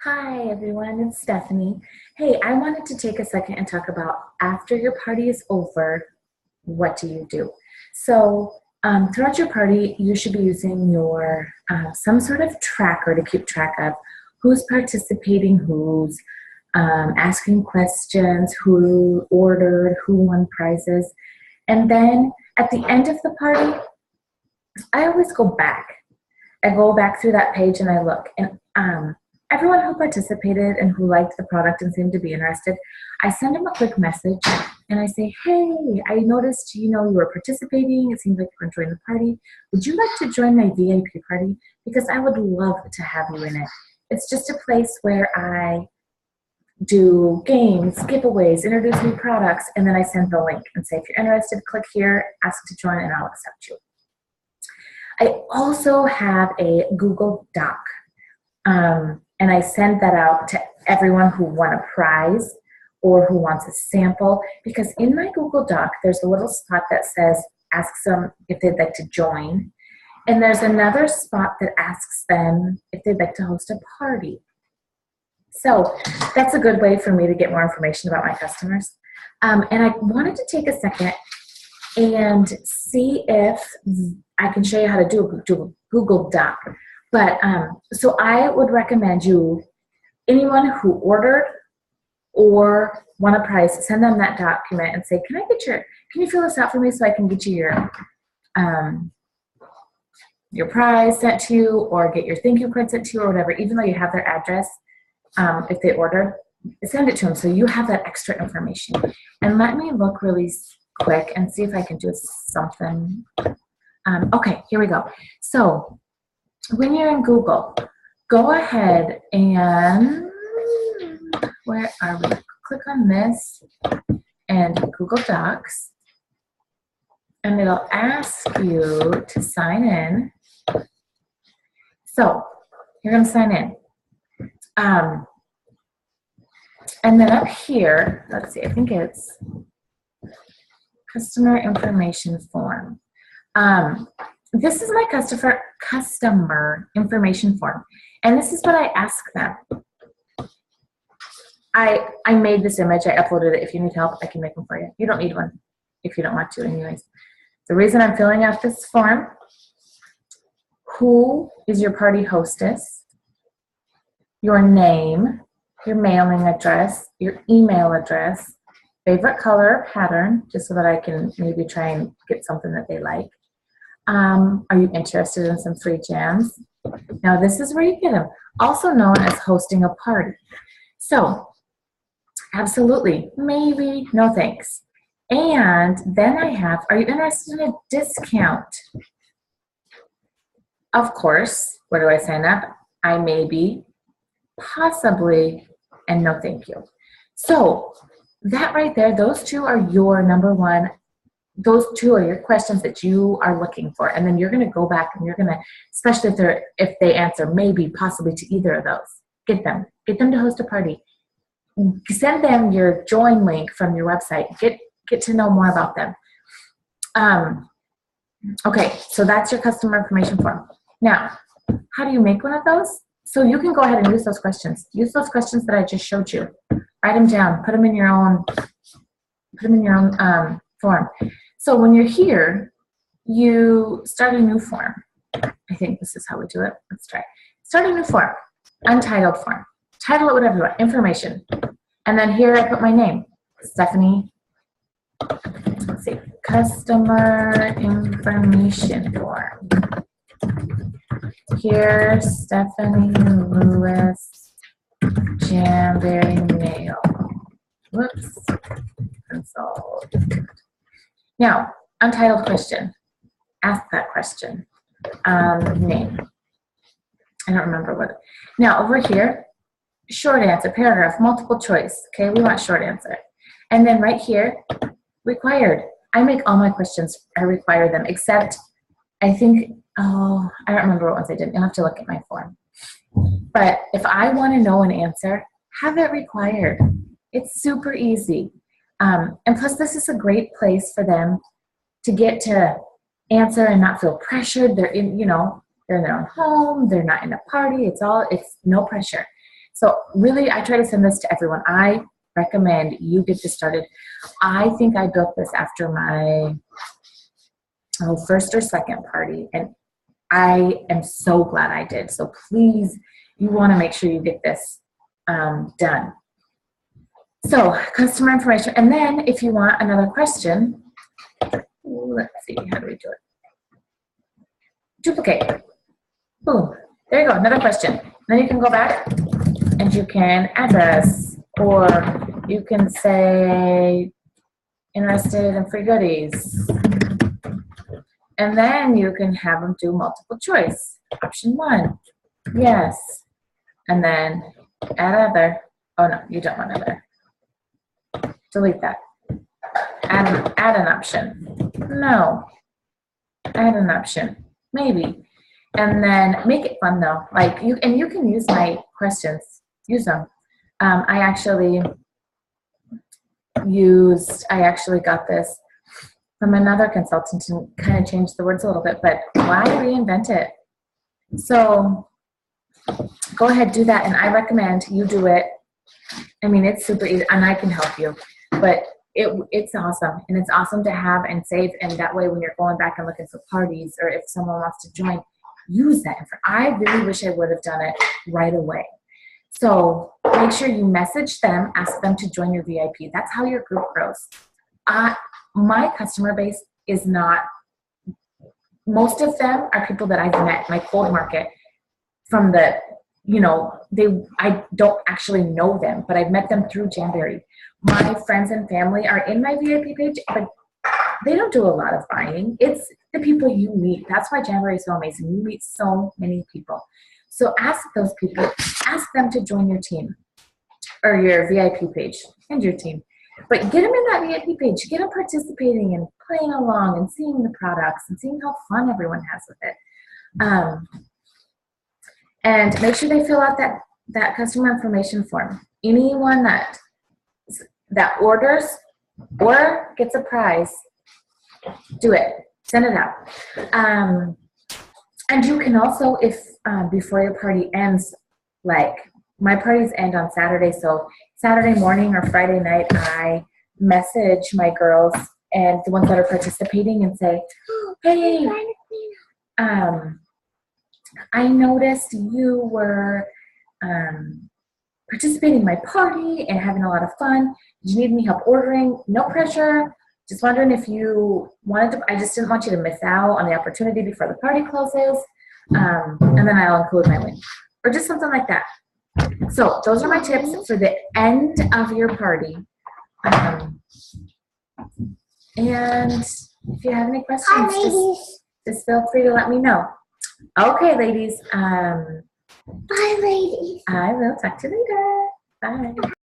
Hi everyone, it's Stephanie. Hey, I wanted to take a second and talk about after your party is over, what do you do? Throughout your party, you should be using your some sort of tracker to keep track of who's participating, who's asking questions, who ordered, who won prizes. And then at the end of the party, I always go back. I go back through that page and I look. And everyone who participated and who liked the product and seemed to be interested, I send them a quick message and I say, hey, I noticed, you were participating. It seems like you're enjoying the party. Would you like to join my VIP party? Because I would love to have you in it. It's just a place where I do games, giveaways, introduce new products, and then I send the link and say, if you're interested, click here, ask to join, and I'll accept you. I also have a Google Doc, and I send that out to everyone who won a prize or who wants a sample, because in my Google Doc, there's a little spot that says, ask them if they'd like to join, and there's another spot that asks them if they'd like to host a party. So that's a good way for me to get more information about my customers. And I wanted to take a second and see if I can show you how to do a Google Doc. But so I would recommend anyone who ordered or won a prize, send them that document and say, can you fill this out for me so I can get you your prize sent to you or get your thank you card sent to you or whatever, even though you have their address, if they ordered, send it to them so you have that extra information. And let me look really quick and see if I can do something. Okay, here we go. So when you're in Google, go ahead and, where are we? Click on this and Google Docs, and it'll ask you to sign in. So you're going to sign in. And then up here, let's see, I think it's customer information form. This is my customer information form, and this is what I ask them. I made this image, I uploaded it. If you need help, I can make them for you. You don't need one if you don't want to anyways. The reason I'm filling out this form: who is your party hostess, your name, your mailing address, your email address, favorite color or pattern, just so that I can maybe try and get something that they like. Are you interested in some free jams? Now this is where you get them, also known as hosting a party. So absolutely, maybe, no thanks. And then I have, are you interested in a discount? Of course. Where do I sign up? I maybe, possibly, and no thank you. So that right there, those two are your number one. Those two are your questions that you are looking for. And then you're going to go back and you're going to, especially if they answer maybe, possibly to either of those, get them to host a party. Send them your join link from your website. Get to know more about them. Okay, so that's your customer information form. Now, how do you make one of those? So you can go ahead and use those questions. Use those questions that I just showed you. Write them down. Put them in your own form. So when you're here, you start a new form. I think this is how we do it. Let's try. Start a new form. Untitled form. Title it whatever you want. Information. And then here I put my name. Stephanie. Let's see. Customer information form. Here, Stephanie Lewis, Jamberry Mail. Whoops. Consult. Now, untitled question. Ask that question. Name. I don't remember what. Now, over here, short answer, paragraph, multiple choice. Okay, we want short answer. And then right here, required. I make all my questions, I require them, except I think, I don't remember what ones I did. You'll have to look at my form. But if I want to know an answer, have it required. It's super easy. And plus, this is a great place for them to get to answer and not feel pressured. They're in, they're in their own home. They're not in a party. It's no pressure. So really, I try to send this to everyone. I recommend you get this started. I think I built this after my first or second party, and I am so glad I did. So please, you want to make sure you get this done. So customer information, and then if you want another question, let's see, how do we do it? Duplicate. Boom. There you go, another question. Then you can go back and you can address, or you can say interested in free goodies. And then you can have them do multiple choice. Option 1, yes. And then add other. Oh no, you don't want other. Delete that. Add an option. No. Add an option. Maybe. And then make it fun though. Like you can use my questions. Use them. I actually got this from another consultant and kind of changed the words a little bit, but why reinvent it? So go ahead, do that, and I recommend you do it. I mean, it's super easy, and I can help you, but it's awesome, and it's awesome to have and save, and that way when you're going back and looking for parties, or if someone wants to join, use that. I really wish I would have done it right away. So make sure you message them, ask them to join your VIP. That's how your group grows. My customer base is not, most of them are people that I've met, my cold market, from the, I don't actually know them, but I've met them through Jamberry. My friends and family are in my VIP page, but they don't do a lot of buying. It's the people you meet. That's why Jamberry is so amazing. You meet so many people. So ask those people, ask them to join your team or your VIP page and your team. But get them in that VIP page. Get them participating and playing along and seeing the products and seeing how fun everyone has with it. And make sure they fill out that customer information form. Anyone that orders or gets a prize, do it. Send it out. And you can also, if before your party ends, like my parties end on Saturday, so Saturday morning or Friday night, I message my girls and the ones that are participating and say, hey, I noticed you were participating in my party and having a lot of fun. Did you need any help ordering? No pressure. Just wondering if you wanted to, I just didn't want you to miss out on the opportunity before the party closes. And then I'll include my link. Or just something like that. So those are my tips for the end of your party. And if you have any questions, just feel free to let me know. Okay, ladies. Bye, ladies. I will talk to you later. Bye.